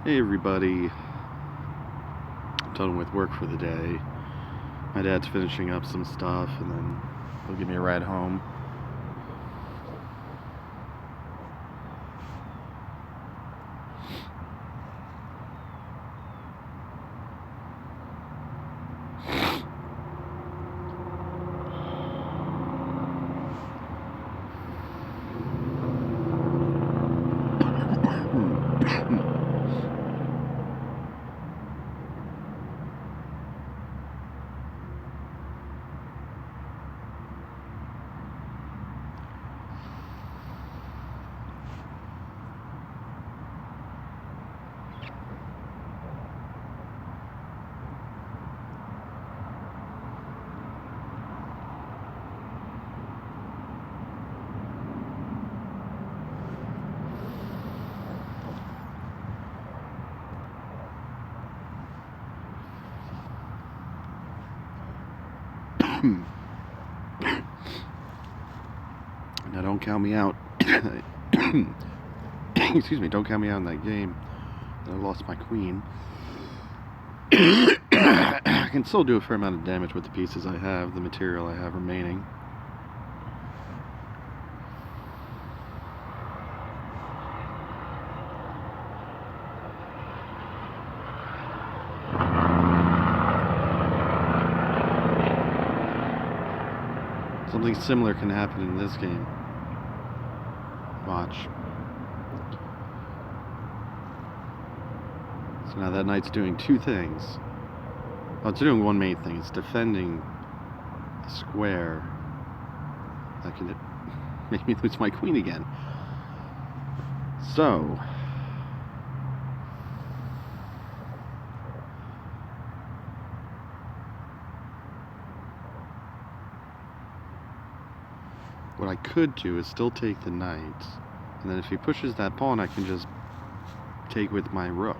Hey everybody, I'm done with work for the day. My dad's finishing up some stuff and then he'll give me a ride home. Now don't count me out. Excuse me, don't count me out in that game. I lost my queen. I can still do a fair amount of damage with the pieces I have, the material I have remaining. Something similar can happen in this game. Watch. So now that knight's doing two things. Well, it's doing one main thing. It's defending the square. That can make me lose my queen again. So, what I could do is still take the knight, and then if he pushes that pawn, I can just take with my rook.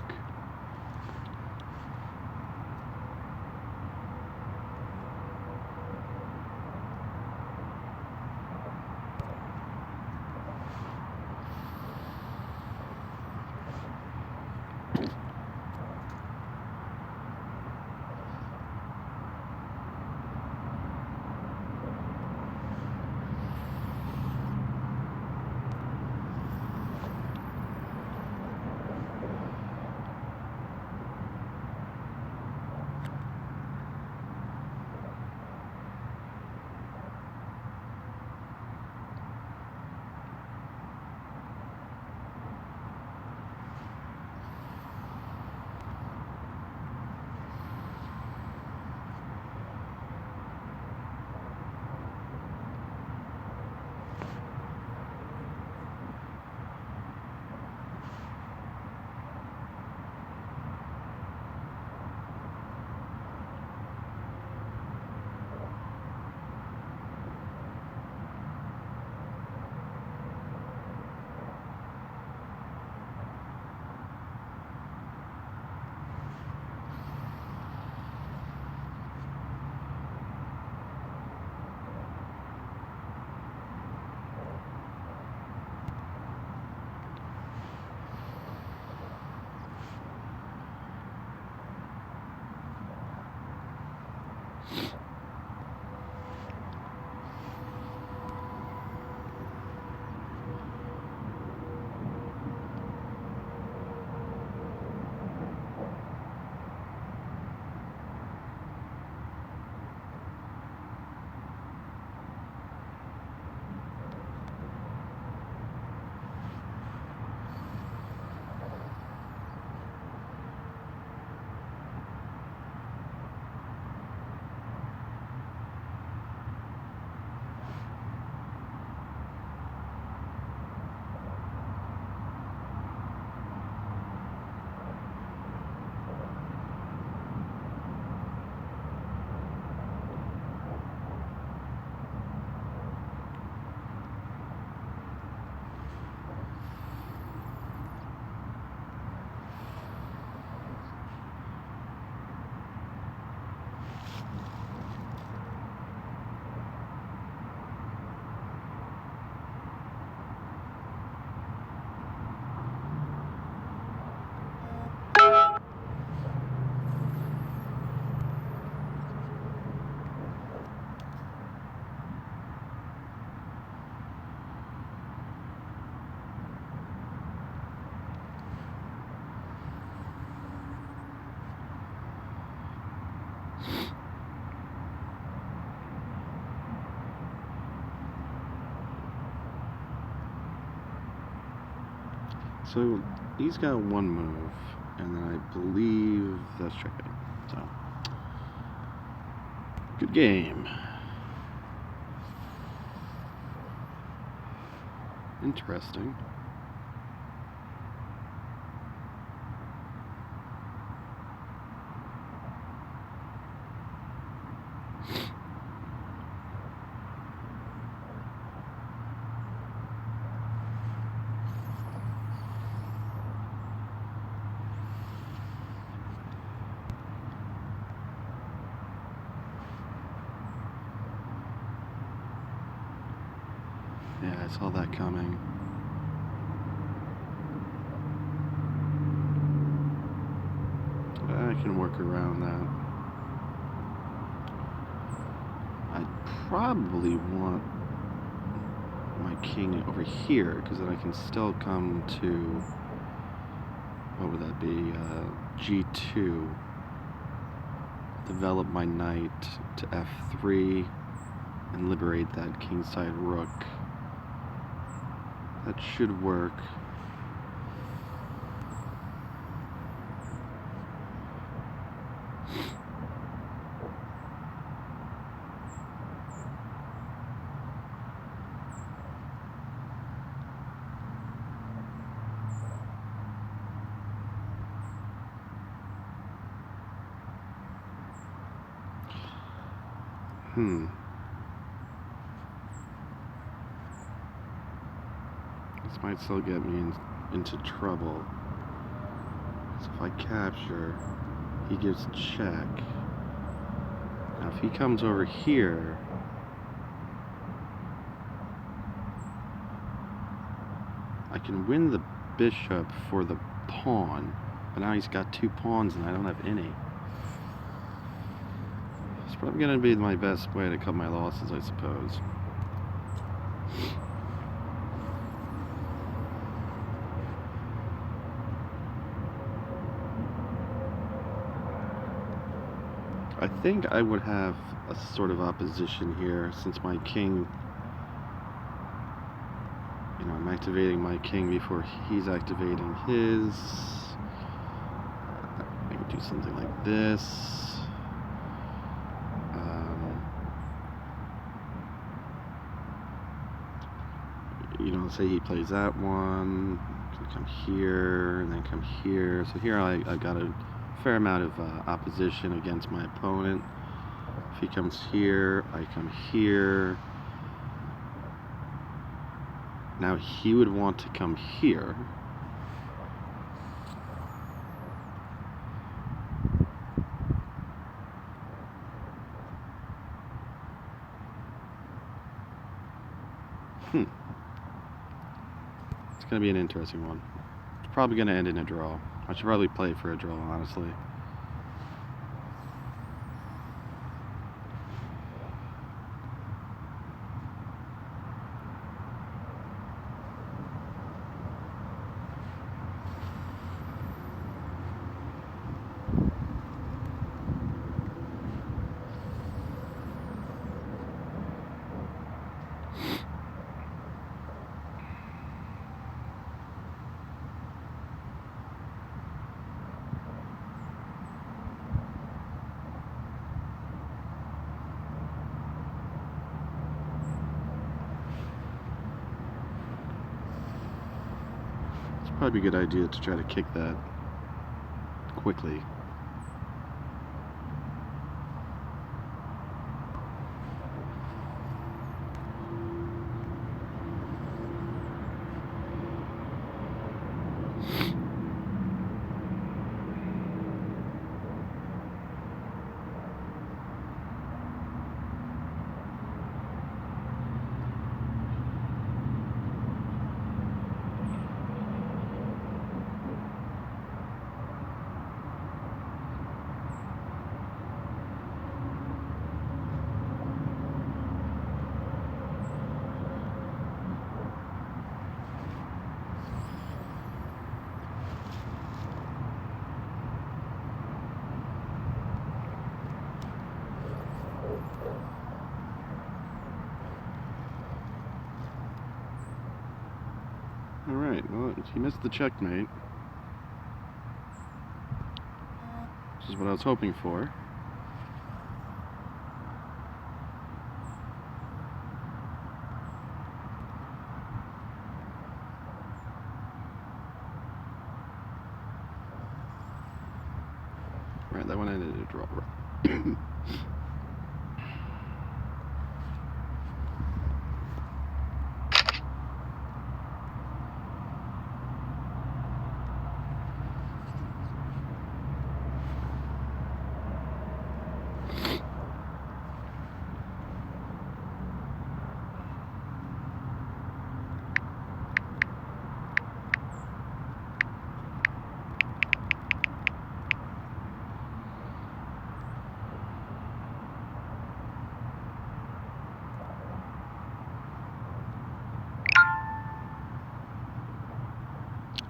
So he's got one move, and then I believe that's checkmate. So good game. Interesting. Yeah, I saw that coming. I can work around that. I'd probably want my king over here, because then I can still come to, what would that be, G2. Develop my knight to F3 and liberate that kingside rook. That should work. This might still get me into trouble. So if I capture, he gives check. Now if he comes over here, I can win the bishop for the pawn, but now he's got 2 pawns and I don't have any. It's probably going to be my best way to cut my losses, I suppose. I think I would have a sort of opposition here, since my king, you know, I'm activating my king before he's activating his. I can do something like this. You know, say he plays that one, can come here, and then come here. So here I've got a fair amount of opposition against my opponent. If he comes here, I come here. Now he would want to come here. It's going to be an interesting one. It's probably going to end in a draw. I should probably play for a draw, honestly. Probably a good idea to try to kick that quickly. Alright, well, he missed the checkmate. Which is what I was hoping for. Right, that one ended a draw.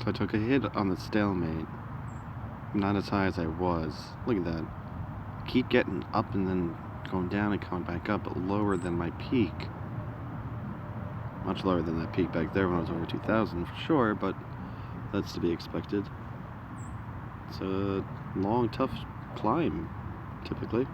So I took a hit on the stalemate. Not as high as I was. Look at that. I keep getting up and then going down and coming back up, but lower than my peak. Much lower than that peak back there when I was over 2,000 for sure, but that's to be expected. It's a long, tough climb, typically.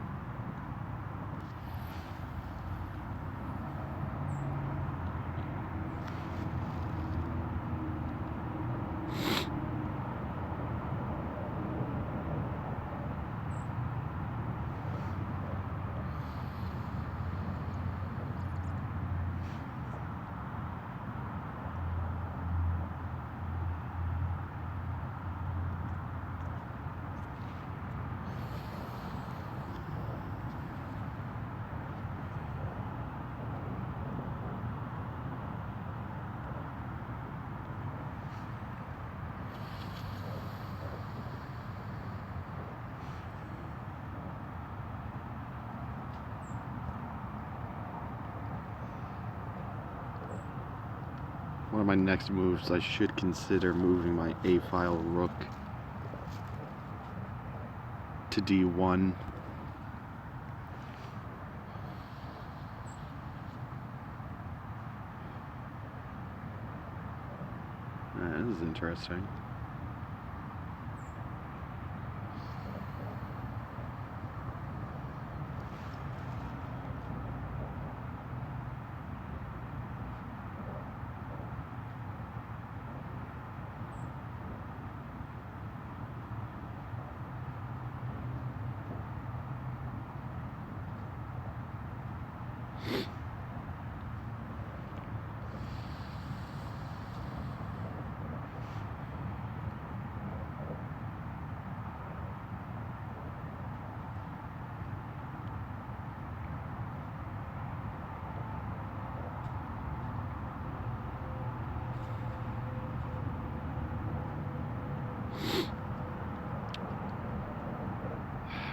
One of my next moves, I should consider moving my A-file rook to D1. This is interesting.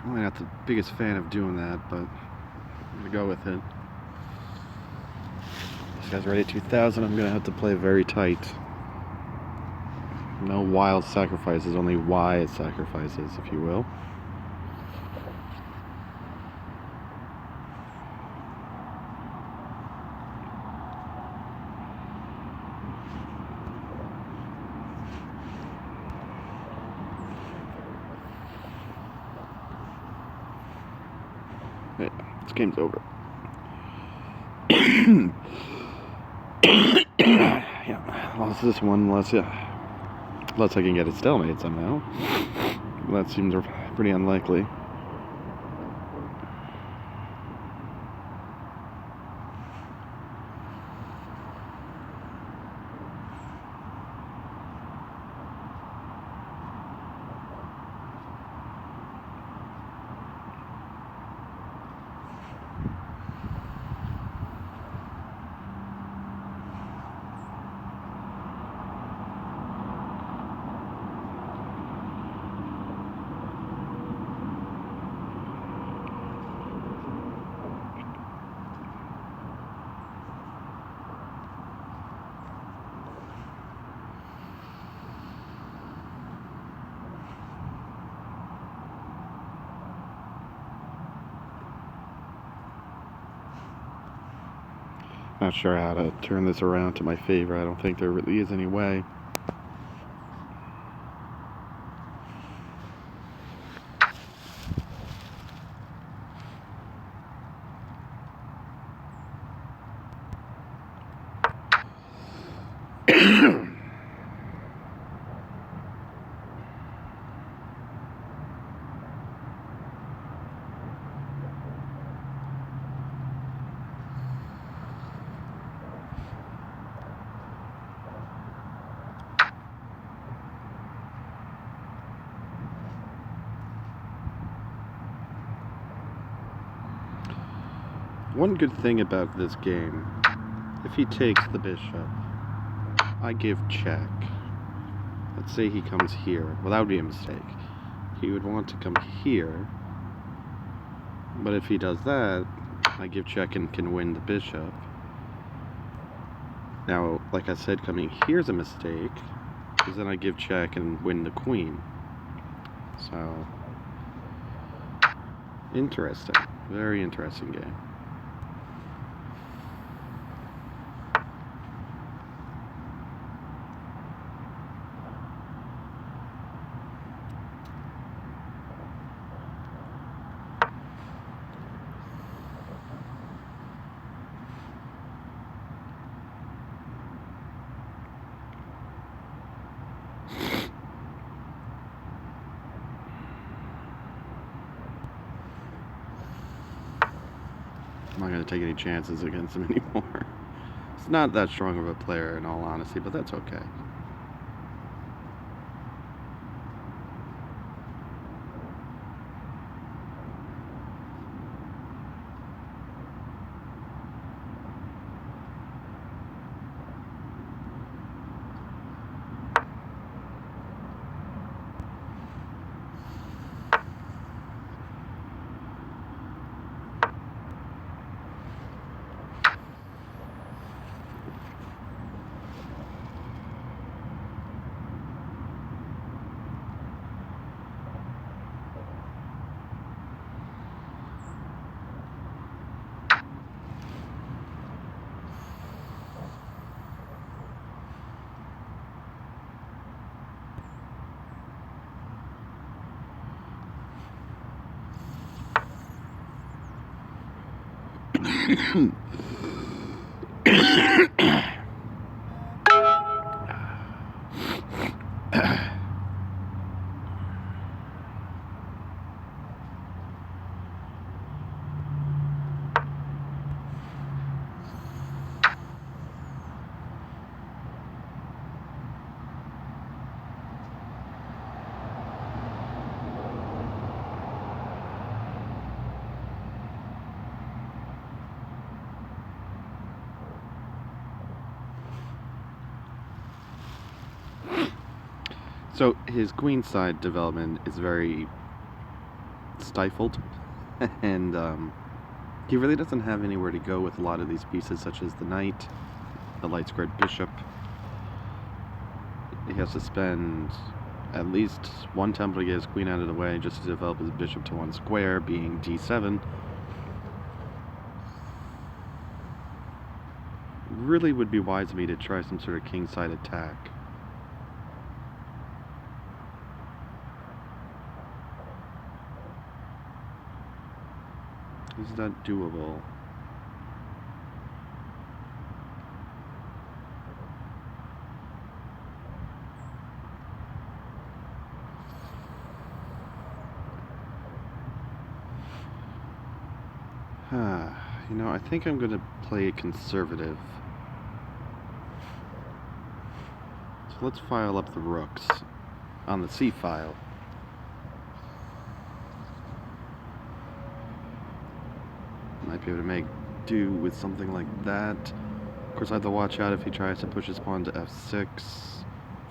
I'm not the biggest fan of doing that, but I'm gonna go with it. This guy's ready at 2,000. I'm gonna have to play very tight. No wild sacrifices, only wise sacrifices, if you will. Yeah, this game's over. Yeah, lost this one unless I can get a stalemate somehow. That seems pretty unlikely. Not sure how to turn this around to my favor. I don't think there really is any way. One good thing about this game, if he takes the bishop, I give check. Let's say he comes here. Well, that would be a mistake. He would want to come here. But if he does that, I give check and can win the bishop. Now, like I said, coming here's a mistake, because then I give check and win the queen. So, interesting. Very interesting game. I'm not going to take any chances against him anymore. He's not that strong of a player, in all honesty, but that's okay. So his queenside development is very stifled, and he really doesn't have anywhere to go with a lot of these pieces, such as the knight, the light squared bishop. He has to spend at least one tempo to get his queen out of the way just to develop his bishop to one square, being d7. Really would be wise of me to try some sort of kingside attack. Is that doable? You know, I think I'm going to play it conservative. So let's file up the rooks on the C file. Might be able to make do with something like that. Of course, I have to watch out if he tries to push his pawn to f6.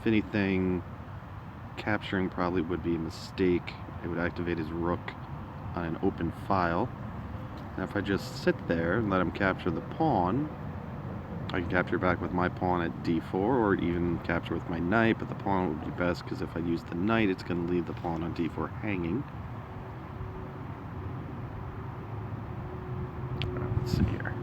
If anything, capturing probably would be a mistake. It would activate his rook on an open file. Now if I just sit there and let him capture the pawn, I can capture back with my pawn at d4, or even capture with my knight, but the pawn would be best because if I use the knight, it's going to leave the pawn on d4 hanging. Let's see here.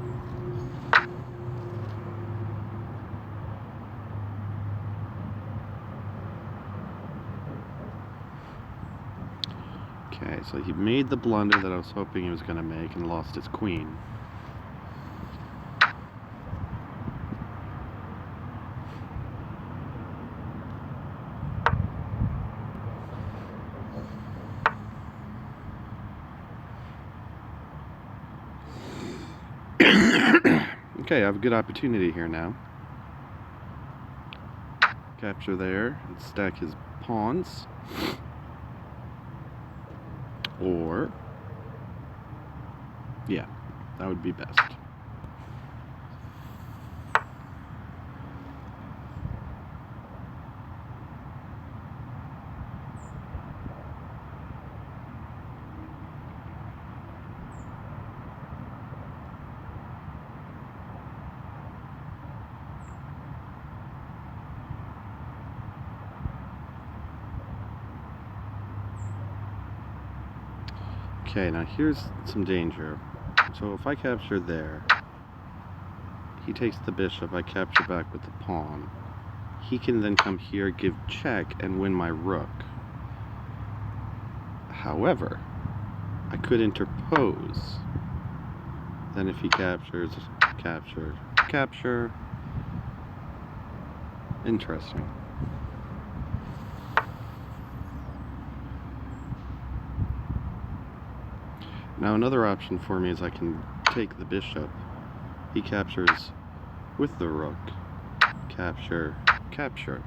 Okay, so he made the blunder that I was hoping he was going to make and lost his queen. Okay, I have a good opportunity here now. Capture there and stack his pawns. Or, yeah, That would be best. Okay, now here's some danger. So if I capture there, he takes the bishop, I capture back with the pawn. He can then come here, give check, and win my rook. However, I could interpose. Then if he captures, capture, capture. Interesting. Now another option for me is I can take the bishop. He captures with the rook. Capture, capture.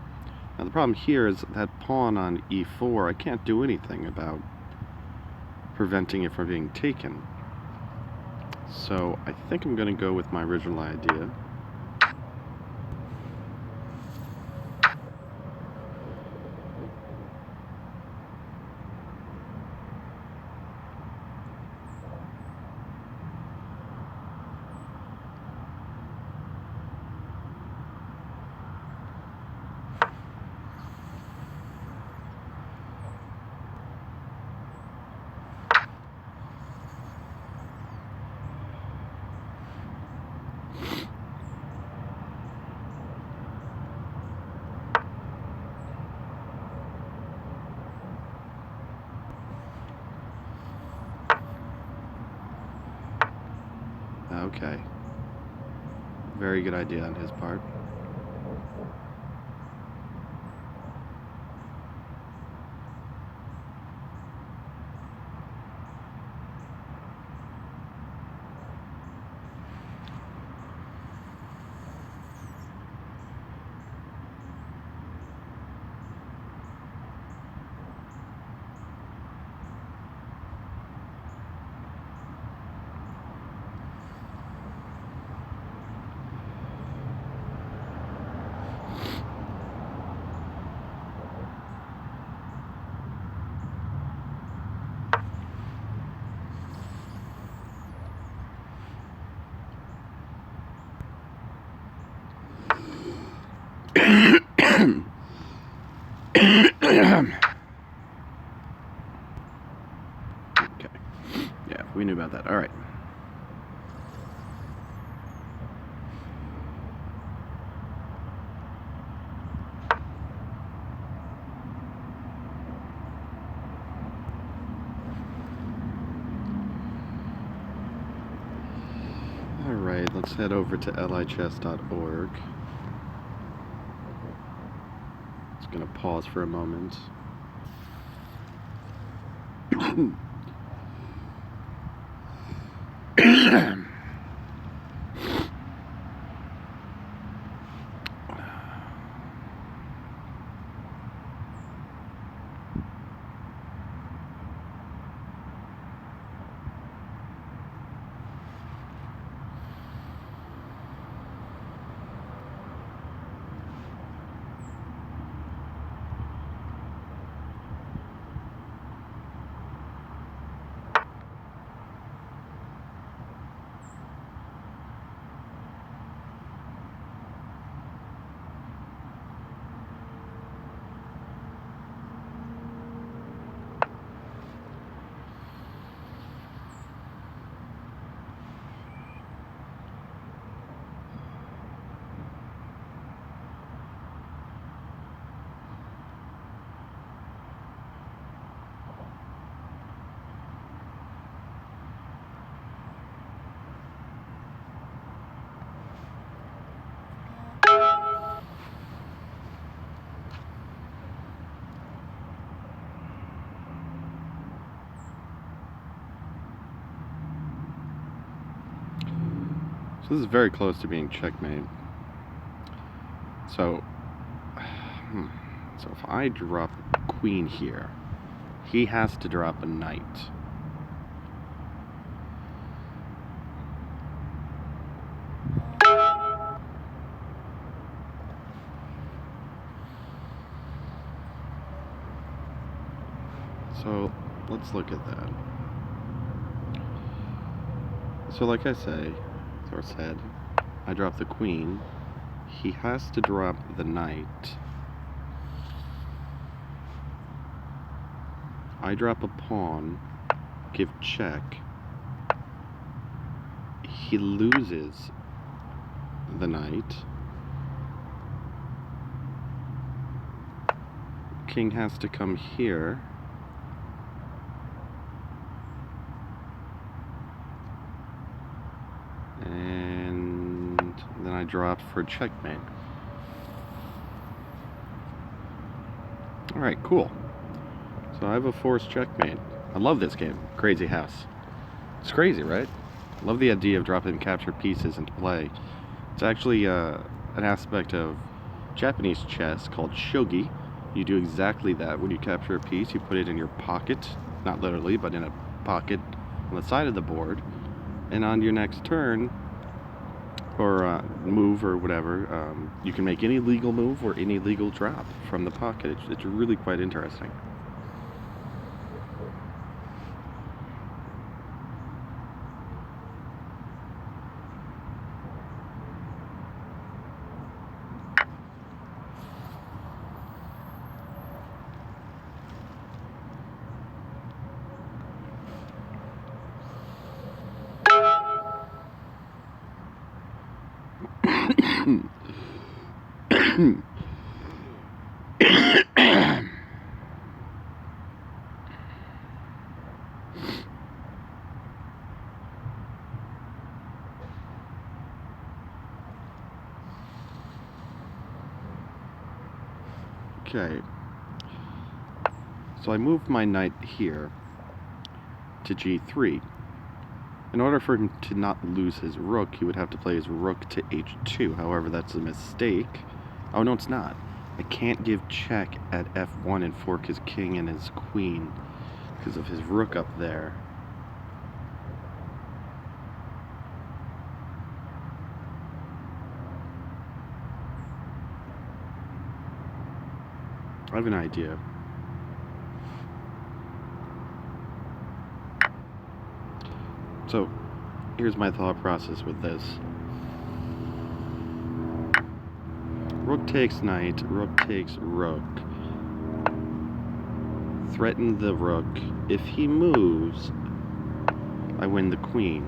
Now the problem here is that pawn on e4, I can't do anything about preventing it from being taken. So I think I'm going to go with my original idea. Okay. Very good idea on his part. Okay. Yeah, we knew about that. All right. All right, let's head over to lichess.org. It's going to pause for a moment. So this is very close to being checkmate. So if I drop queen here, he has to drop a knight. So let's look at that. So like I said, I drop the queen. He has to drop the knight. I drop a pawn, give check. He loses the knight. King has to come here. And then I drop for checkmate. Alright, cool. So I have a forced checkmate. I love this game. Crazy House. It's crazy, right? I love the idea of dropping captured pieces into play. It's actually an aspect of Japanese chess called shogi. You do exactly that. When you capture a piece, you put it in your pocket. Not literally, but in a pocket on the side of the board. And on your next turn, or move or whatever, you can make any legal move or any legal drop from the pocket. It's really quite interesting. Okay, so I moved my knight here to g3. In order for him to not lose his rook, he would have to play his rook to h2. However, that's a mistake. Oh, no, it's not. I can't give check at f1 and fork his king and his queen because of his rook up there. I have an idea. So, here's my thought process with this. Rook takes knight, rook takes rook. Threaten the rook. If he moves, I win the queen.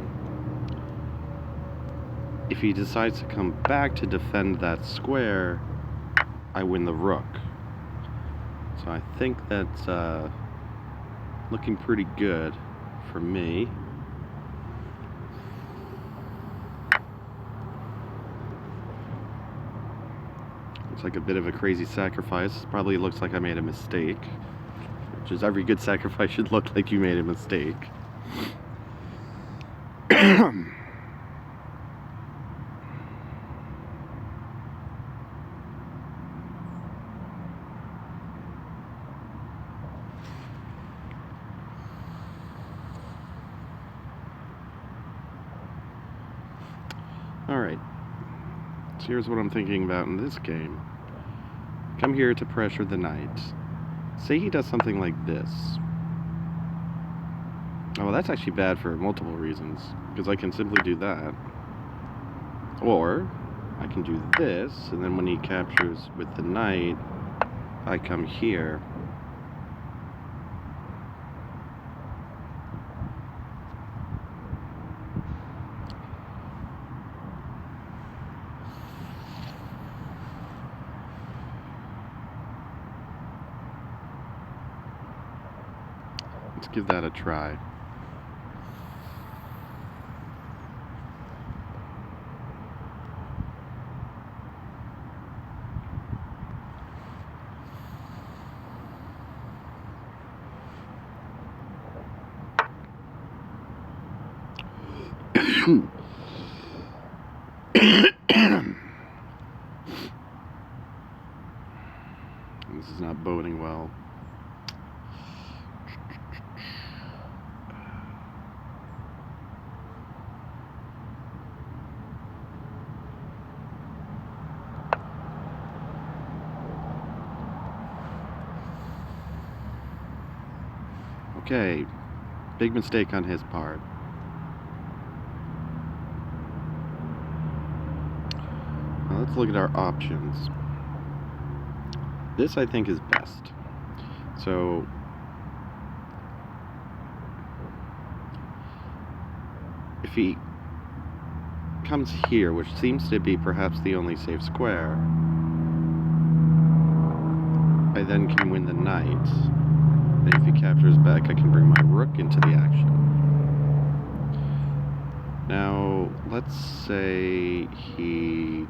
If he decides to come back to defend that square, I win the rook. So I think that's looking pretty good for me. Looks like a bit of a crazy sacrifice. Probably looks like I made a mistake, which is every good sacrifice should look like you made a mistake. Alright, so here's what I'm thinking about in this game. Come here to pressure the knight. Say he does something like this. Oh, well, that's actually bad for multiple reasons, because I can simply do that. Or, I can do this, and then when he captures with the knight, I come here. Let's give that a try. This is not boding well. Okay, big mistake on his part. Now let's look at our options. This I think is best. So if he comes here, which seems to be perhaps the only safe square, I then can win the knight. And if he captures back, I can bring my rook into the action. Now, let's say he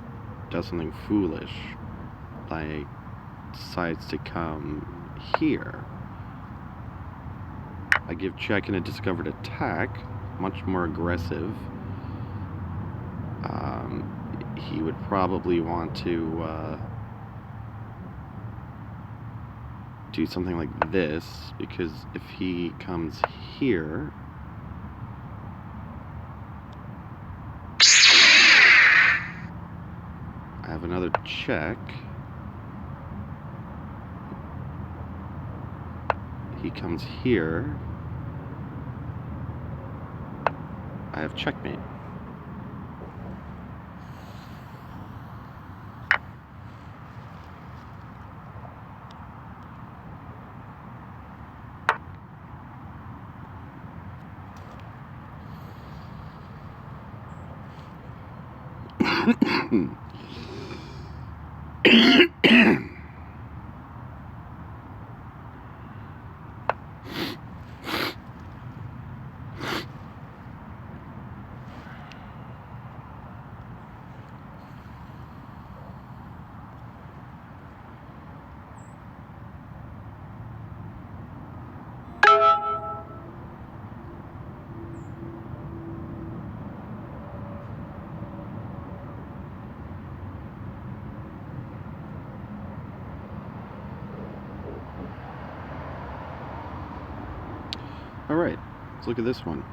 does something foolish, like decides to come here. I give check and a discovered attack, much more aggressive. He would probably want to do something like this, because if he comes here, I have another check. He comes here, I have checkmate. Alright, let's look at this one.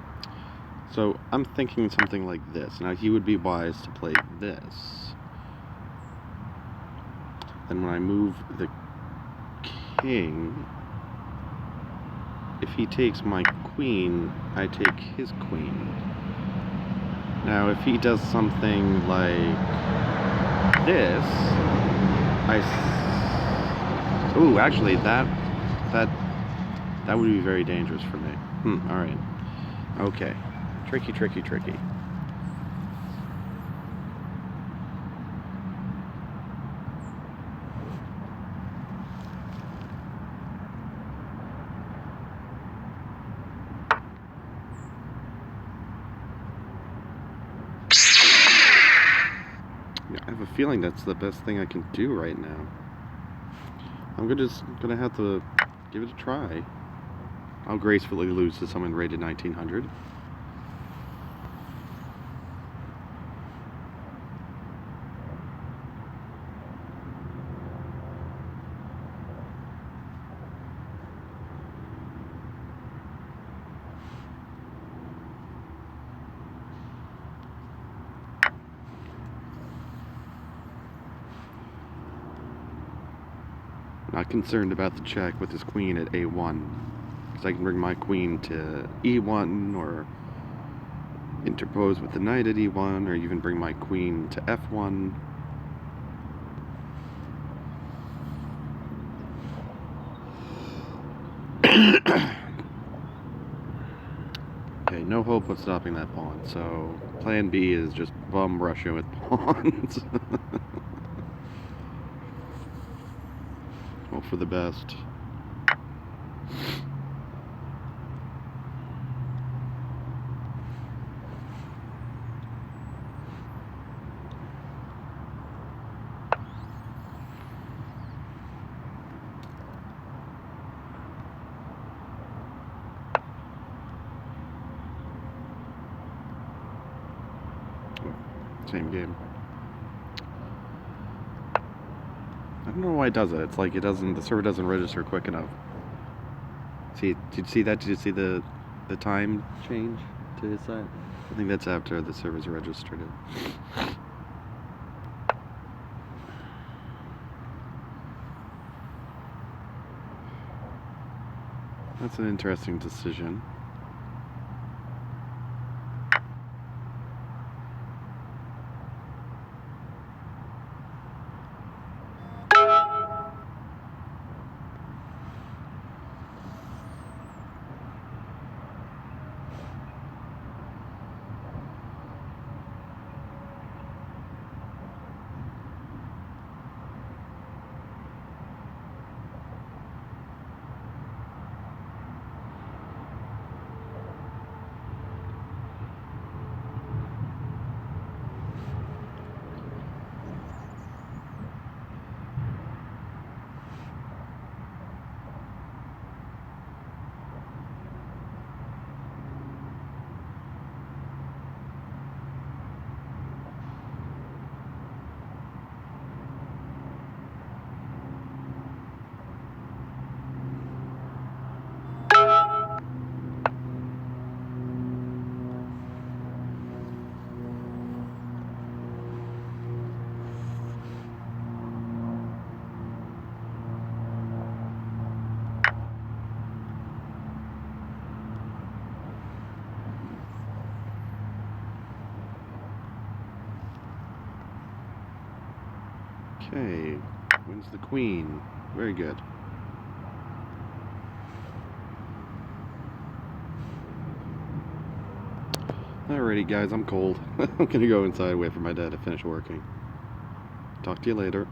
So I'm thinking something like this. Now he would be wise to play this. Then when I move the king, if he takes my queen, I take his queen. Now if he does something like this, ooh, actually that would be very dangerous for me. Alright. Okay. Tricky, tricky, tricky. I have a feeling that's the best thing I can do right now. I'm just gonna have to give it a try. I'll gracefully lose to someone rated 1900. Not concerned about the check with his queen at A1, because I can bring my queen to E1, or interpose with the knight at E1, or even bring my queen to F1. Okay, no hope of stopping that pawn, so plan B is just bum Russia with pawns. Hope for the best. Same game. I don't know why it does it. It's like the server doesn't register quick enough. See, did you see that? Did you see the time change to his side? I think that's after the server's registered it. That's an interesting decision. Okay, wins the queen. Very good. Alrighty guys, I'm cold. I'm gonna go inside and wait for my dad to finish working. Talk to you later.